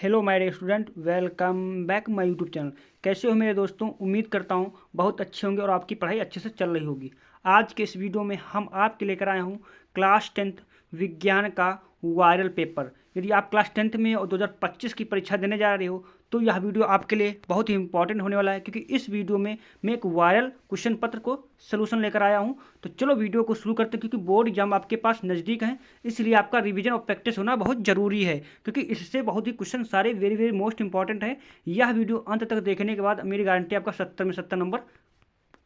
Hello my dear student, welcome back my YouTube channel. कैसे हो मेरे दोस्तों? उम्मीद करता हूँ बहुत अच्छे होंगे और आपकी पढ़ाई अच्छे से चल रही होगी। आज के इस वीडियो में हम आपके लेकर आए हूँ क्लास 10th विज्ञान का वायरल पेपर। यदि आप क्लास 10th में और 2025 की परीक्षा देने जा रहे हो तो यह वीडियो आपके लिए बहुत ही इंपॉर्टेंट होने वाला है, क्योंकि इस वीडियो में मैं एक वायरल क्वेश्चन पत्र को सलूशन लेकर आया हूं। तो चलो वीडियो को शुरू करते हैं, क्योंकि बोर्ड एग्जाम आपके पास नज़दीक है, इसलिए आपका रिवीजन और प्रैक्टिस होना बहुत ज़रूरी है, क्योंकि इससे बहुत ही क्वेश्चन सारे वेरी वेरी मोस्ट इंपॉर्टेंट है। यह वीडियो अंत तक देखने के बाद मेरी गारंटी आपका 70 में 70 नंबर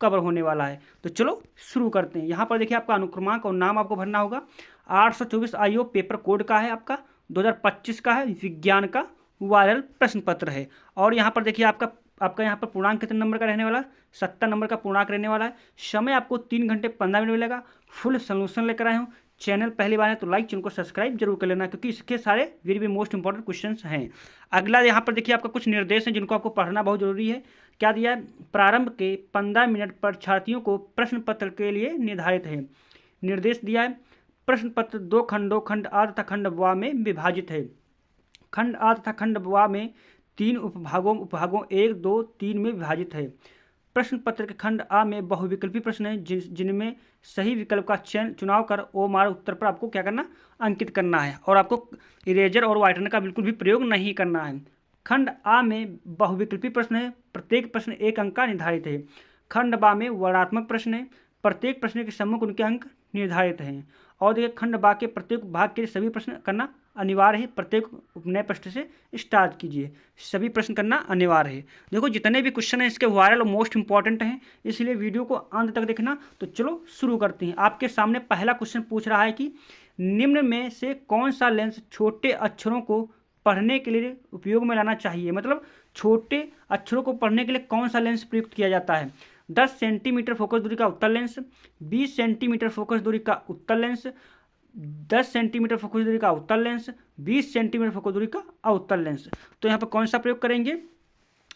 कवर होने वाला है। तो चलो शुरू करते हैं। यहाँ पर देखिए आपका अनुक्रमांक और नाम आपको भरना होगा। 824 IO पेपर कोड का है, आपका 2025 का है, विज्ञान का वायरल प्रश्न पत्र है। और यहाँ पर देखिए आपका यहाँ पर पूर्णांक कितने नंबर का रहने वाला है? 70 नंबर का पूर्णांक रहने वाला है। समय आपको 3 घंटे 15 मिनट मिलेगा। फुल सोल्यूशन लेकर आए हूँ। चैनल पहली बार है तो लाइक, चैनल को सब्सक्राइब जरूर कर लेना, क्योंकि इसके सारे very very most important questions हैं। अगला यहाँ पर देखिए आपका कुछ निर्देश हैं जिनको आपको पढ़ना बहुत जरूरी है। क्या दिया है? प्रारंभ के 15 मिनट पर छात्रियों को प्रश्न पत्र के लिए निर्धारित है। निर्देश दिया है, प्रश्न पत्र 2 खंडों खंड आ तथा खंड ब में विभाजित है। खंड आ तथा खंड ब में 3 उपभागों 1, 2, 3 में विभाजित है। प्रश्न पत्र के खंड आ में बहुविकल्पी प्रश्न हैं, जिनमें सही विकल्प का चुनाव कर ओ मार्क उत्तर पर आपको क्या करना? अंकित करना है, और आपको इरेजर और व्हाइटनर का बिल्कुल भी प्रयोग नहीं करना है। खंड आ में बहुविकल्पी प्रश्न है, प्रत्येक प्रश्न 1 अंक का निर्धारित है। खंड बा में वर्णात्मक प्रश्न है, प्रत्येक प्रश्न के सम्मुख उनके अंक निर्धारित हैं। और देखिए खंड बा के प्रत्येक भाग के लिए सभी प्रश्न करना अनिवार्य है। प्रत्येक नए प्रश्न से स्टार्ट कीजिए, सभी प्रश्न करना अनिवार्य है। देखो जितने भी क्वेश्चन हैं इसके वायरल और मोस्ट इंपॉर्टेंट हैं, इसलिए वीडियो को अंत तक देखना। तो चलो शुरू करते हैं। आपके सामने पहला क्वेश्चन पूछ रहा है कि निम्न में से कौन सा लेंस छोटे अक्षरों को पढ़ने के लिए उपयोग में लाना चाहिए। मतलब छोटे अक्षरों को पढ़ने के लिए कौन सा लेंस प्रयुक्त किया जाता है? 10 सेंटीमीटर फोकस दूरी का उत्तल लेंस, 20 सेंटीमीटर फोकस दूरी का उत्तल लेंस, 10 सेंटीमीटर फोकस दूरी का उत्तल लेंस, 20 सेंटीमीटर फोकस दूरी का अवतल लेंस। तो यहाँ पर कौन सा प्रयोग करेंगे?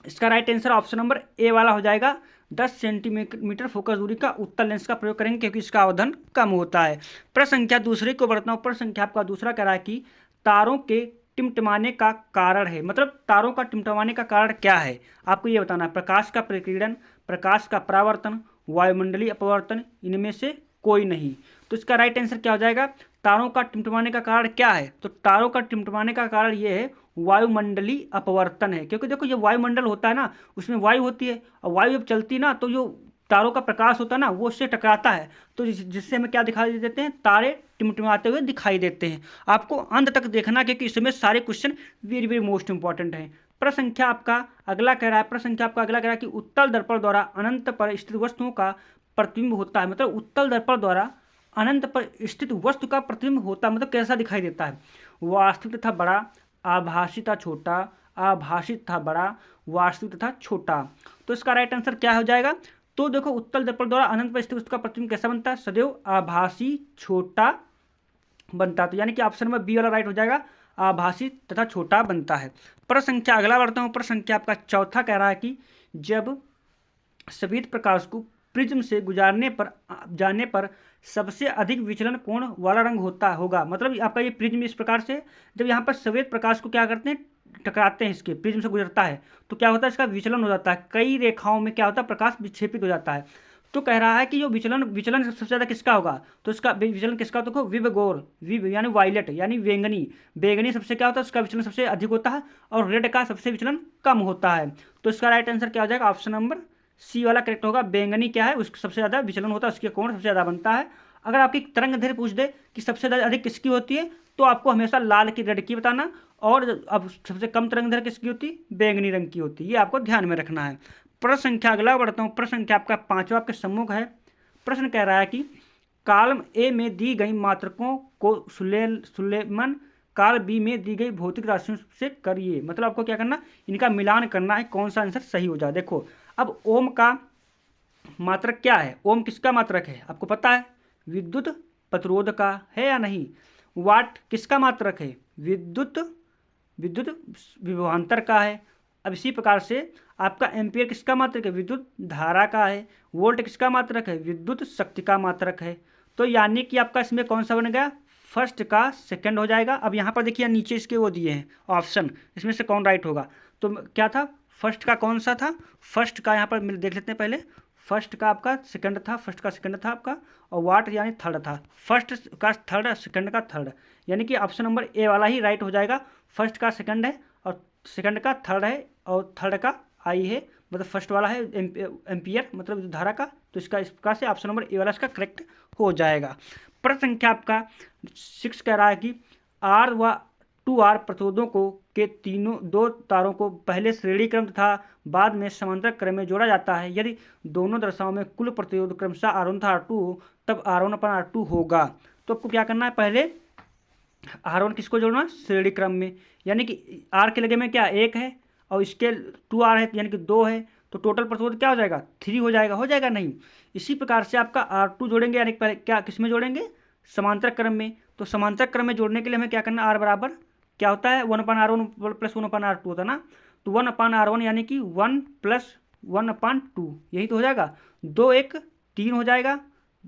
इसका right answer option number A वाला हो जाएगा। 10 सेंटीमीटर फोकस दूरी का उत्तल लेंस का प्रयोग करेंगे, क्योंकि इसका अवधन कम होता है। प्रश्न संख्या दूसरे को बढ़ता हूँ। प्रश्न संख्या आपका दूसरा कह रहा है कि तारों के टिमटिमाने का कारण है। मतलब तारों का टिमटिमाने का कारण क्या है, आपको ये बताना है। प्रकाश का प्रकीर्णन, प्रकाश का परावर्तन, वायुमंडलीय अपवर्तन, इनमें से कोई नहीं। तो इसका राइट आंसर क्या हो जाएगा? तारों का टिमटिमाने का कारण क्या है? तो तारों का टिमटिमाने का कारण ये है वायुमंडलीय अपवर्तन है। क्योंकि देखो ये वायुमंडल होता है ना, उसमें वायु होती है, और वायु जब चलती ना तो जो तारों का प्रकाश होता है ना वो उससे टकराता है, तो जिससे हमें क्या दिखाई देते हैं? तारे टिमटिमाते हुए दिखाई देते हैं। आपको अंत तक देखना, क्योंकि इसमें सारे question very very most important हैं। प्रश्न संख्या आपका अगला कह रहा है, कि उत्तल दर्पण द्वारा अनंत पर स्थित वस्तुओं का प्रतिबिंब होता है। मतलब उत्तल दर्पण द्वारा अनंत पर स्थित वस्तु का प्रतिबिंब होता है, मतलब कैसा दिखाई देता है? वास्तविक तथा बड़ा, आभासी तथा छोटा, आभासी तथा बड़ा, वास्तविक तथा छोटा। तो इसका राइट आंसर क्या हो जाएगा? तो देखो उत्तल दर्पण द्वारा अनंत पर स्थित वस्तु का प्रतिबिंब कैसा बनता है? सदैव आभासी छोटा बनता है। तो यानी कि ऑप्शन नंबर बी वाला राइट हो जाएगा, आभासी तथा छोटा बनता है। प्रश्न संख्या अगला बढ़ता हूँ। प्रश्न संख्या आपका चौथा कह रहा है कि जब सफेद प्रकाश को प्रिज्म से जाने पर सबसे अधिक विचलन कोण वाला रंग होगा। मतलब आपका ये प्रिज्म इस प्रकार से, जब यहाँ पर सफेद प्रकाश को क्या करते हैं? टकराते हैं, इसके प्रिज्म से गुजरता है, तो क्या होता है? इसका विचलन हो जाता है। कई रेखाओं में क्या होता है? प्रकाश विक्षेपित हो जाता है। तो कह रहा है कि जो विचलन सबसे ज़्यादा किसका होगा? तो इसका विचलन किसका? तो विव यानी वायलेट यानी बेगनी सबसे क्या होता है? उसका विचलन सबसे अधिक होता है, और रेड का सबसे विचलन कम होता है। तो इसका राइट आंसर क्या हो जाएगा? ऑप्शन नंबर सी वाला करेक्ट होगा। बैंगनी क्या है? उसका सबसे ज़्यादा विचलन होता है, उसके कोण सबसे ज़्यादा बनता है। अगर आपकी तरंग दैर्घ्य पूछ दे कि सबसे ज़्यादा अधिक किसकी होती है, तो आपको हमेशा लाल की, रेड की बताना, और अब सबसे कम तरंग दैर्घ्य किसकी होती है? बैंगनी रंग की होती है। ये आपको ध्यान में रखना है। प्रश्न संख्या अगला बढ़ता हूँ। प्रश्न संख्या आपका 5वां आपके सम्मुख है। प्रश्न कह रहा है कि कॉलम ए में दी गई मात्रकों को सुलेमन काल बी में दी गई भौतिक राशियों से करिए। मतलब आपको क्या करना? इनका मिलान करना है, कौन सा आंसर सही हो जाए। देखो अब ओम का मात्रक क्या है? ओम किसका मात्रक है? आपको पता है? विद्युत प्रतिरोध का है या नहीं? वाट किसका मात्रक है? विद्युत विभवांतर का है। अब इसी प्रकार से आपका एम्पियर किसका मात्रक है? विद्युत धारा का है। वोल्ट किसका मात्रक है? विद्युत शक्ति का मात्रक है। तो यानी कि आपका इसमें कौन सा बन गया? फर्स्ट का सेकंड हो जाएगा। अब यहाँ पर देखिए नीचे इसके वो दिए हैं ऑप्शन, इसमें से कौन राइट होगा। तो क्या था, फर्स्ट का कौन सा था, फर्स्ट का यहाँ पर देख लेते हैं पहले। फर्स्ट का आपका सेकंड था, फर्स्ट का सेकंड था आपका, और वाट यानी थर्ड था। फर्स्ट का थर्ड, सेकंड का थर्ड, यानी कि ऑप्शन नंबर ए वाला ही राइट हो जाएगा। फर्स्ट का सेकंड है और सेकंड का थर्ड है और थर्ड का आई है, मतलब फर्स्ट वाला है एम्पियर मतलब धारा का। तो इसका इस प्रकार से ऑप्शन नंबर ए वाला इसका करेक्ट हो जाएगा। प्रश्न संख्या आपका 6 कह रहा है कि आर व 2R प्रतिरोधों को के तीनों दो तारों को पहले श्रेणी क्रम तथा बाद में समांतर क्रम में जोड़ा जाता है। यदि दोनों दशाओं में कुल प्रतिरोध क्रमशः R1 तथा R2 हो तब R1/R2 होगा। तो आपको क्या करना है, पहले R1 किसको जोड़ना, श्रेणी क्रम में, यानी कि R के लगे में क्या 1 है और इसके 2R है यानी कि 2 है, तो टोटल प्रतिरोध क्या हो जाएगा 3 हो जाएगा नहीं। इसी प्रकार से आपका R2 जोड़ेंगे, यानी पहले क्या किस में जोड़ेंगे, समांतर क्रम में। तो समांतर क्रम में जोड़ने के लिए हमें क्या करना, R बराबर क्या होता है 1/R1 प्लस 1/R2 होता है ना। तो 1/R1 यानी कि 1 + 1/2 यही तो हो जाएगा। 2 1 3 हो जाएगा,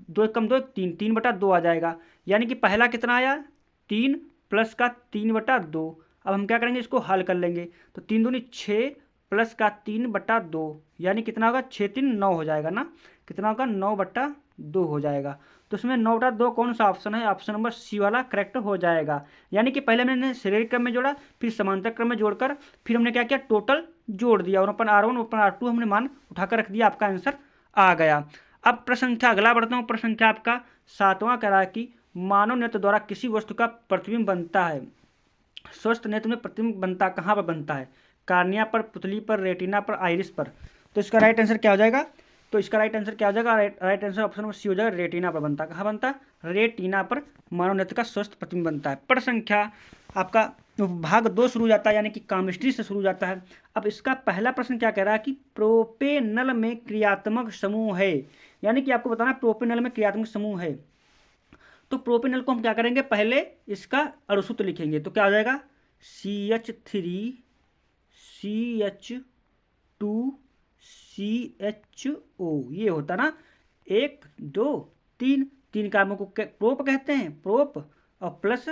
2 1 कम 2 1 3/2 आ जाएगा। यानी कि पहला कितना आया 3 प्लस का 3/2। अब हम क्या करेंगे, इसको हल कर लेंगे। तो 3 दूनी 6 प्लस का 3/2 यानी कितना होगा 6 3 9 हो जाएगा ना, कितना होगा 9/2 हो जाएगा। तो इसमें 9/2 कौन सा ऑप्शन है, ऑप्शन नंबर सी वाला करेक्ट हो जाएगा। यानी कि पहले मैंने श्रेणी क्रम में जोड़ा, फिर समांतर क्रम में जोड़कर फिर हमने क्या किया, टोटल जोड़ दिया और R1 R2 हमने मान उठाकर रख दिया, आपका आंसर आ गया। अब प्रश्न संख्या अगला बढ़ता हूँ। प्रश्न संख्या आपका 7वां कह रहा है कि मानव नेत्र द्वारा किसी वस्तु का प्रतिबिंब बनता है। स्वस्थ नेत्र में प्रतिबिंब बनता कहाँ पर बनता है, कार्निया पर, पुतली पर, रेटिना पर, आइरिस पर। तो इसका राइट आंसर क्या हो जाएगा, तो इसका राइट आंसर क्या हो जाएगा, right answer option number C हो जाएगा, रेटिना पर बनता। कहाँ बनता है, रेटिना पर मानव नेत्र का स्वस्थ प्रतिबिंब बनता है। प्रश्न संख्या आपका भाग 2 शुरू हो जाता है, यानी कि केमिस्ट्री से शुरू हो जाता है। अब इसका पहला प्रश्न क्या कह रहा है कि प्रोपेनल में क्रियात्मक समूह है, यानी कि आपको बताना प्रोपेनल में क्रियात्मक समूह है। तो प्रोपेनल को हम क्या करेंगे, पहले इसका अणुसूत्र लिखेंगे। तो क्या हो जाएगा CH3 CH2 CHO, ये होता ना 1 2 3 कार्बन को प्रोप कहते हैं, प्रोप और प्लस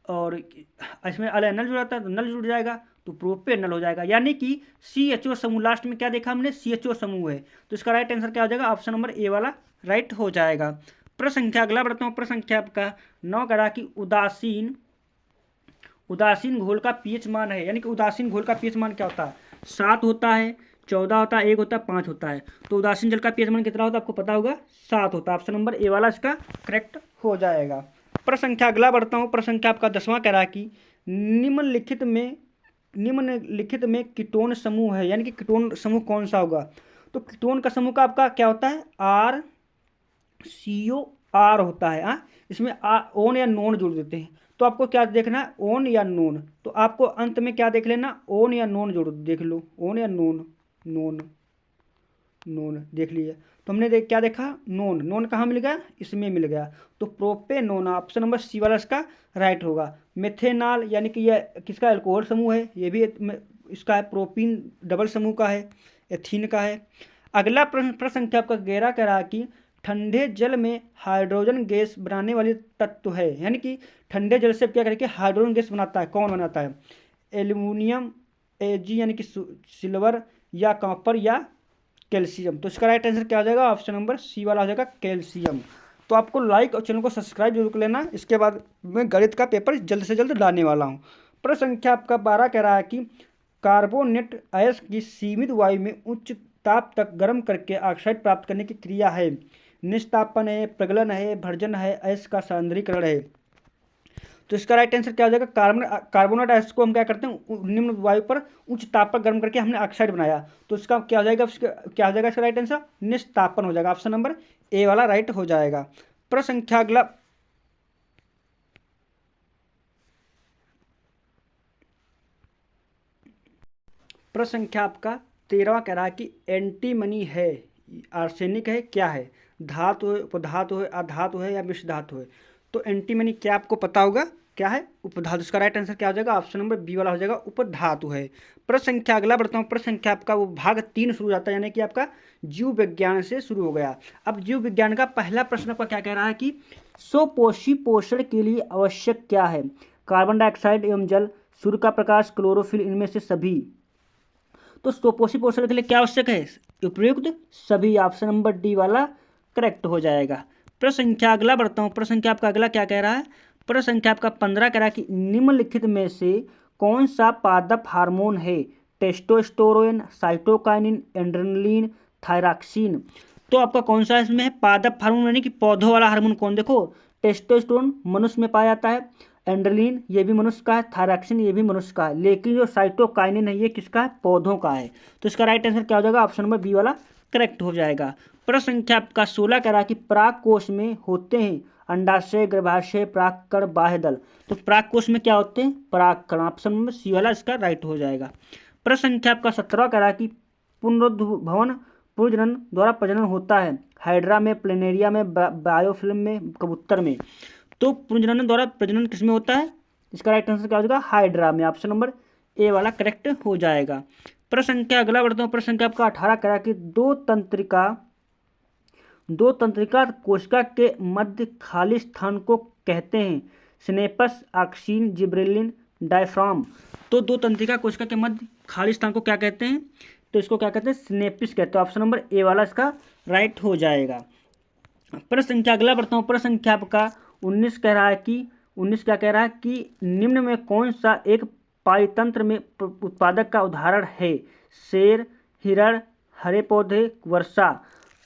और इसमें अल नल जुड़ जाता है तो नल जुड़ जाएगा, तो प्रोपेनल हो जाएगा। यानी कि CHO समूह, लास्ट में क्या देखा हमने CHO समूह है। तो इसका राइट आंसर क्या हो जाएगा, ऑप्शन नंबर ए वाला राइट हो जाएगा। प्रश्न संख्या अगला बढ़ता हूँ। प्रश्न संख्या आपका 9 करा कि उदासीन घोल का पीएच मान है, यानी कि उदासीन घोल का पीएच मान क्या होता है, 7 होता है, 14 होता है, 1 होता है, 5 होता है। तो उदासीन जल का पीएच मान कितना होता है आपको पता होगा, 7 होता है। ऑप्शन नंबर ए वाला इसका करेक्ट हो जाएगा। प्रश्न संख्या अगला बढ़ता हूँ। प्रश्न संख्या आपका 10वां कह रहा है कि निम्नलिखित में कीटोन समूह है, यानी कि कीटोन समूह कौन सा होगा। तो कीटोन का समूह का आपका क्या होता है, RCOR होता है। इसमें ओन या नोन जोड़ देते हैं। तो आपको क्या देखना है, ओन या नोन। तो आपको अंत में क्या देख लेना, ओन या नोन जोड़ देख लो, ओन या नोन, नोन देख लीजिए। तो हमने क्या देखा, नोन कहाँ मिल गया, इसमें मिल गया। तो प्रोपेनोन ऑप्शन नंबर सी वाला इसका राइट होगा। मेथेनॉल यानी कि यह किसका अल्कोहल समूह है, ये भी इसका है, प्रोपीन डबल समूह का है, एथीन का है। अगला प्रश्न संख्या आपका 11 कह रहा है कि ठंडे जल में हाइड्रोजन गैस बनाने वाली तत्व है, यानी कि ठंडे जल से क्या करके हाइड्रोजन गैस बनाता है, कौन बनाता है, एल्यूमिनियम, Ag यानी कि सिल्वर या कॉपर या कैल्शियम। तो इसका राइट आंसर क्या हो जाएगा, ऑप्शन नंबर सी वाला हो जाएगा कैल्शियम। तो आपको लाइक और चैनल को सब्सक्राइब जरूर कर लेना। इसके बाद मैं गणित का पेपर जल्द से जल्द लाने वाला हूँ। प्रश्न संख्या आपका 12 कह रहा है कि कार्बोनेट अयस्क की सीमित वायु में उच्च ताप तक गर्म करके ऑक्साइड प्राप्त करने की क्रिया है। निस्तापन है, प्रगलन है, भर्जन है, अयस्क का सांद्रीकरण है। तो इसका राइट आंसर क्या हो जाएगा, कार्बोनेट अयस्क को हम क्या करते हैं, निम्न वायु पर उच्च ताप पर गर्म करके हमने ऑक्साइड बनाया। तो इसका क्या हो जाएगा, क्या हो जाएगा इसका राइट आंसर, निस्तापन हो जाएगा। ऑप्शन नंबर ए वाला राइट हो जाएगा। प्रश्न संख्या अगला प्रश्न संख्या आपका 13वां कह रहा है कि एंटीमनी है, आर्सेनिक है, क्या है, धातु है, उपधातु है, अधातु है या मिश्र धातु है। तो एंटीमनी क्या आपको पता होगा, क्या है, उपधातु। इसका राइट आंसर क्या हो जाएगा, ऑप्शन नंबर बी वाला हो जाएगा, उपधातु है। प्रश्न संख्या अगला बढ़ता हूँ। प्रश्न संख्या आपका वो भाग 3 शुरू हो जाता है, यानी कि आपका जीव विज्ञान से शुरू हो गया। अब जीव विज्ञान का पहला प्रश्न आपका क्या कह रहा है कि स्वपोषी पोषण के लिए आवश्यक क्या है, कार्बन डाइऑक्साइड एवं जल, सूर्य का प्रकाश, क्लोरोफिल, इनमें से सभी। तो स्वपोषी पोषण के लिए क्या आवश्यक है, उपयुक्त सभी। ऑप्शन नंबर डी वाला करेक्ट हो जाएगा। प्रश्न संख्या अगला बढ़ता हूँ। प्रश्न संख्या आपका अगला क्या कह रहा है, प्रश्न संख्या आपका 15 कह रहा है कि निम्नलिखित में से कौन सा पादप हार्मोन है, टेस्टोस्टेरोन, साइटोकाइनिन, एड्रेनलिन, थायरॉक्सिन। तो आपका कौन सा इसमें है, पादप हार्मोन यानी कि पौधों वाला हार्मोन कौन, देखो टेस्टोस्टेरोन मनुष्य में पाया जाता है, एंड्रेलिन ये भी मनुष्य का है, थायरॉक्सिन ये भी मनुष्य का है, लेकिन जो साइटोकाइनिन है ये किसका है, पौधों का है। तो इसका राइट आंसर क्या हो जाएगा, ऑप्शन नंबर बी वाला करेक्ट हो जाएगा। प्रश्न संख्या आपका 16 कह रहा है कि पराग कोश में होते हैं अंडाशय, गर्भाशय, परागकण, बाह्यदल। तो पराग कोश में क्या होते हैं, परागकण। ऑप्शन नंबर सी वाला इसका राइट हो जाएगा। प्रश्न संख्या आपका 17 कह रहा है कि पुनरुद्भवन प्रजनन द्वारा प्रजनन होता है, हाइड्रा में, प्लेनेरिया में, बायोफिल्म में, कबूतर में। तो प्रजनन द्वारा प्रजनन किसमें होता है, इसका राइट आंसर क्या हो जाएगा, हाइड्रा में। ऑप्शन नंबर ए वाला करेक्ट हो जाएगा। प्रश्न संख्या अगला बढ़ता हूँ। प्रश्न संख्या आपका 18 कह रहा है कि दो तंत्रिका कोशिका के मध्य खाली स्थान को कहते हैं, स्नेपस, ऑक्सीन, जिब्रेलिन, डायफ्राम। तो दो तंत्रिका कोशिका के मध्य खाली स्थान को क्या कहते हैं, तो इसको क्या कहते हैं, स्नेपिस कहते हैं। ऑप्शन नंबर ए वाला इसका राइट हो जाएगा। प्रश्न संख्या अगला बढ़ता हूँ। प्रश्न संख्या आपका 19 कह रहा है कि 19 क्या कह रहा है कि निम्न में कौन सा एक पाइतंत्र में उत्पादक का उदाहरण है, शेर, हिरण, हरे पौधे, वर्षा।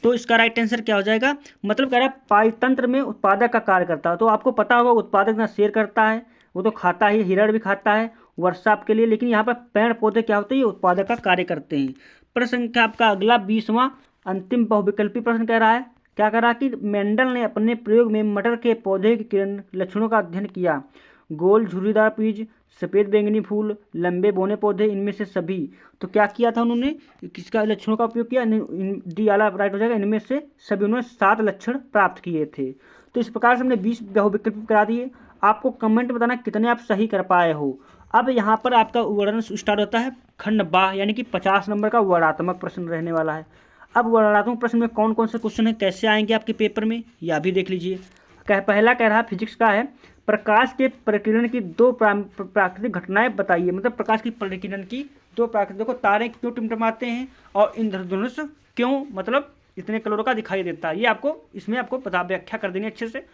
तो इसका राइट आंसर क्या हो जाएगा, मतलब कह रहा है पाइतंत्र में उत्पादक का कार्य करता है। तो आपको पता होगा उत्पादक ना शेर करता है, वो तो खाता ही, हिरण भी खाता है, वर्षा आपके लिए, लेकिन यहाँ पर पेड़ पौधे क्या होते हैं, ये उत्पादक का कार्य करते हैं। प्रश्न संख्या आपका अगला 20वां अंतिम बहुविकल्पी प्रश्न कह रहा है, क्या कह रहा है कि मेंडल ने अपने प्रयोग में मटर के पौधे के किरण लक्षणों का अध्ययन किया, गोल झुर्रीदार बीज, सफ़ेद बैंगनी फूल, लंबे बौने पौधे, इनमें से सभी। तो क्या किया था उन्होंने, किसका लक्षणों का उपयोग किया, डी वाला राइट हो जाएगा, इनमें से सभी। उन्होंने 7 लक्षण प्राप्त किए थे। तो इस प्रकार से हमने 20 बहुविकल्प करा दिए। आपको कमेंट बताना कितने आप सही कर पाए हो। अब यहाँ पर आपका वर्णन स्टार्ट होता है खंड बा, यानी कि 50 नंबर का वर्णात्मक प्रश्न रहने वाला है। अब वर्णात्मक प्रश्न में कौन कौन से क्वेश्चन है, कैसे आएंगे आपके पेपर में, यह भी देख लीजिए। पहला कह रहा फिजिक्स का है, प्रकाश के प्रकीर्णन की 2 प्राकृतिक घटनाएं बताइए। मतलब प्रकाश की प्रकीर्णन की 2 प्राकृतिक, देखो तारे क्यों टिमटिमाते हैं और इंद्रधनुष क्यों मतलब इतने कलरों का दिखाई देता है, ये आपको इसमें आपको पता व्याख्या कर देनी अच्छे से।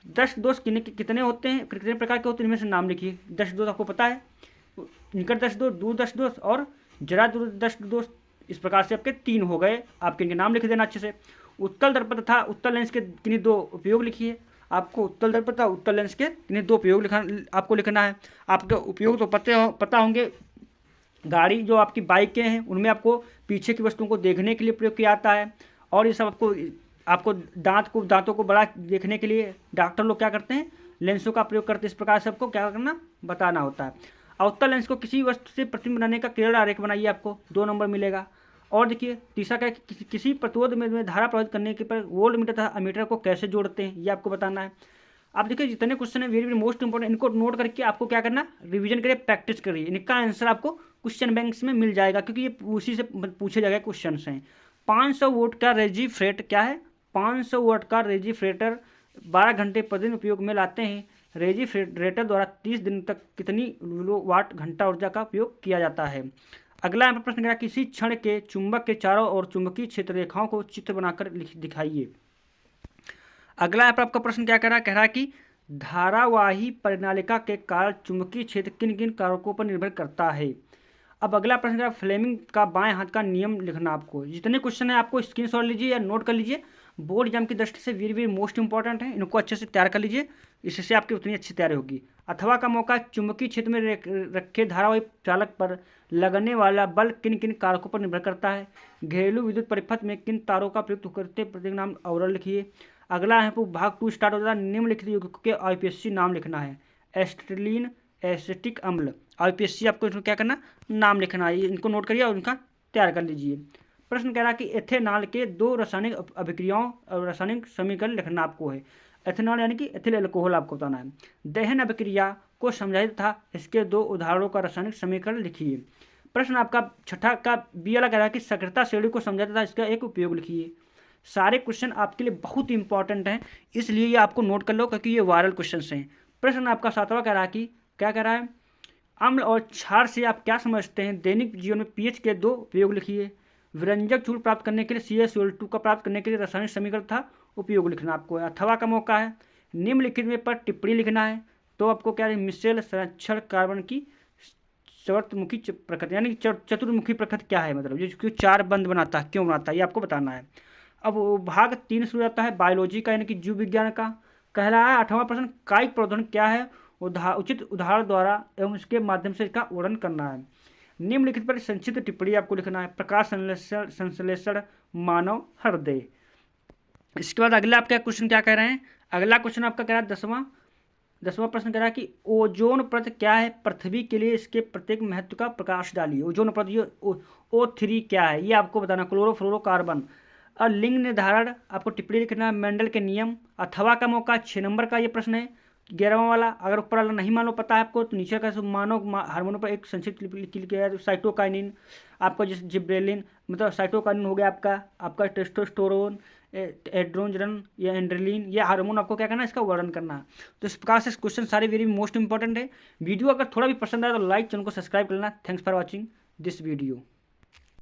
दश दोष कितने होते हैं, कितने प्रकार के होते हैं, इनमें से नाम लिखिए। दश दोष आपको पता है, निकट दश दोष, दूर दश दोष और जरा दूर दश दोष। इस प्रकार से आपके 3 हो गए, आपके इनके नाम लिख देना अच्छे से। उत्तल दर्पण तथा उत्तल लेंस के किन्हीं 2 उपयोग लिखिए। आपको उत्तल दर्पण तथा उत्तल लेंस के किन्हीं 2 उपयोग आपको लिखना है। आपके उपयोग तो पता होंगे, गाड़ी जो आपकी बाइकें हैं उनमें आपको पीछे की वस्तुओं को देखने के लिए प्रयोग किया जाता है, और ये सब आपको दांतों को बड़ा देखने के लिए डॉक्टर लोग क्या करते हैं, लेंसों का प्रयोग करते हैं। इस प्रकार से आपको क्या करना, बताना होता है। अवतल लेंस को किसी वस्तु से प्रतिबिंब बनाने का किरण आरेख बनाइए, आपको 2 नंबर मिलेगा। और देखिए तीसरा क्या, किसी प्रतिरोध में धारा प्रभावित करने के पर वोल्ट मीटर तथा अमीटर को कैसे जोड़ते हैं, ये आपको बताना है। आप देखिए जितने क्वेश्चन है वेरी वेरी मोस्ट इंपॉर्टेंट, इनको नोट करके आपको क्या करना, रिवीजन करिए, प्रैक्टिस करिए। इनका आंसर आपको क्वेश्चन बैंक्स में मिल जाएगा, क्योंकि ये उसी से पूछे जाएगा क्वेश्चन हैं। 500 वोट का रेजिफ्रेट क्या है, 500 वोट का रेजिफ्रेटर 12 घंटे प्रतिदिन उपयोग में लाते हैं। रेजिफ्रेटर द्वारा 30 दिन तक कितनी किलोवाट घंटा ऊर्जा का उपयोग किया जाता है। अगला यहाँ पर प्रश्न करा, किसी क्षण के चुंबक के चारों ओर चुंबकीय क्षेत्र रेखाओं को चित्र बनाकर दिखाइए। अगला यहाँ पर आपका प्रश्न क्या कह रहा है कि धारावाही परिनालिका के कारण चुंबकीय क्षेत्र किन किन कारकों पर निर्भर करता है। अब अगला प्रश्न है फ्लेमिंग का बाएं हाथ का नियम लिखना। आपको जितने क्वेश्चन है आपको स्क्रीनशॉट लीजिए या नोट कर लीजिए, बोर्ड एग्जाम की दृष्टि से वेरी वेरी मोस्ट इंपॉर्टेंट है, इनको अच्छे से तैयार कर लीजिए, इससे आपकी उतनी अच्छी तैयारी होगी। अथवा का मौका चुंबकीय क्षेत्र में रखे धारावाही चालक पर लगने वाला बल किन किन कारकों पर निर्भर करता है। घरेलू विद्युत परिपथ में किन तारों का प्रयुक्त करते प्रत्येक नाम अवरण लिखिए। अगला है भाग 2 स्टार्ट हो जाता है, निम्नलिखित यौगिकों के आईपीएससी नाम लिखना है। एस्ट्रेलिन, एसिटिक अम्ल, आईपीएससी आपको इसमें क्या करना, नाम लिखना है, इनको नोट करिए और उनका तैयार कर लीजिए। प्रश्न कह रहा है कि एथेनॉल के 2 रासायनिक अभिक्रियाओं और रासायनिक समीकरण लिखना आपको है। एथेनॉल यानी कि एथिल अल्कोहल आपको बताना है। दहन अभिक्रिया को समझाइए तथा इसके 2 उदाहरणों का रासायनिक समीकरण लिखिए। प्रश्न आपका छठा का बी वाला कह रहा है कि सक्रियता श्रेणी को समझाइए तथा इसका एक उपयोग लिखिए। सारे क्वेश्चन आपके लिए बहुत इंपॉर्टेंट हैं, इसलिए ये आपको नोट कर लो क्योंकि ये वायरल क्वेश्चन हैं। प्रश्न आपका 7वां कह रहा है कि क्या कह रहा है, अम्ल और क्षार से आप क्या समझते हैं? दैनिक जीवन में पीएच के 2 उपयोग लिखिए। व्यंजक चूर्ण प्राप्त करने के लिए CaCO2 का प्राप्त करने के लिए रासायनिक समीकरण था उपयोग लिखना आपको। अथवा का मौका है निम्नलिखित में पर टिप्पणी लिखना है। तो आपको क्या है, मिश्रित संरक्षण कार्बन की चतुर्मुखी प्रकृति यानी चतुर्मुखी प्रकृति क्या है, मतलब जो क्यों 4 बंद बनाता है, क्यों बनाता है, ये आपको बताना है। अब भाग 3 शुरू जाता है बायोलॉजी का यानी कि जीव विज्ञान का। कह रहा है 8वां प्रश्न, कायिक प्रवर्धन क्या है? उचित उदाहरण द्वारा एवं इसके माध्यम से इसका वर्णन करना है। निम्नलिखित पर संक्षिप्त टिप्पणी आपको लिखना है। प्रकाश संश्लेषण मानव हृदय। इसके बाद अगला आपका क्वेश्चन क्या कह रहे हैं, अगला क्वेश्चन आपका कह रहा है 10वां प्रश्न कह रहा है कि ओजोन परत क्या है? पृथ्वी के लिए इसके प्रत्येक महत्व का प्रकाश डालिए। ओजोन परत ये O3 क्या है, ये आपको बताना। क्लोरोफ्लोरोकार्बन। और लिंग निर्धारण आपको टिप्पणी लिखना है। मेंडल के नियम। अथवा का मौका 6 नंबर का ये प्रश्न है। 11वां वाला अगर ऊपर वाला नहीं मानो पता है आपको तो नीचे का मानव हार्मोनों पर एक संक्षिप्त लिख गया है। साइटोकाइनिन आपका जैसे जिब्रेलिन, मतलब साइटोकाइनिन हो गया आपका टेस्टोस्टेरोन, एड्रोजन या एंड्रेलिन, ये हार्मोन आपको क्या करना है, इसका वर्णन करना है। तो इस प्रकार से क्वेश्चन सारे वेरी मोस्ट इंपॉर्टेंट है। वीडियो अगर थोड़ा भी पसंद आए तो लाइक, चैनल को सब्सक्राइब करना। Thanks for watching this video.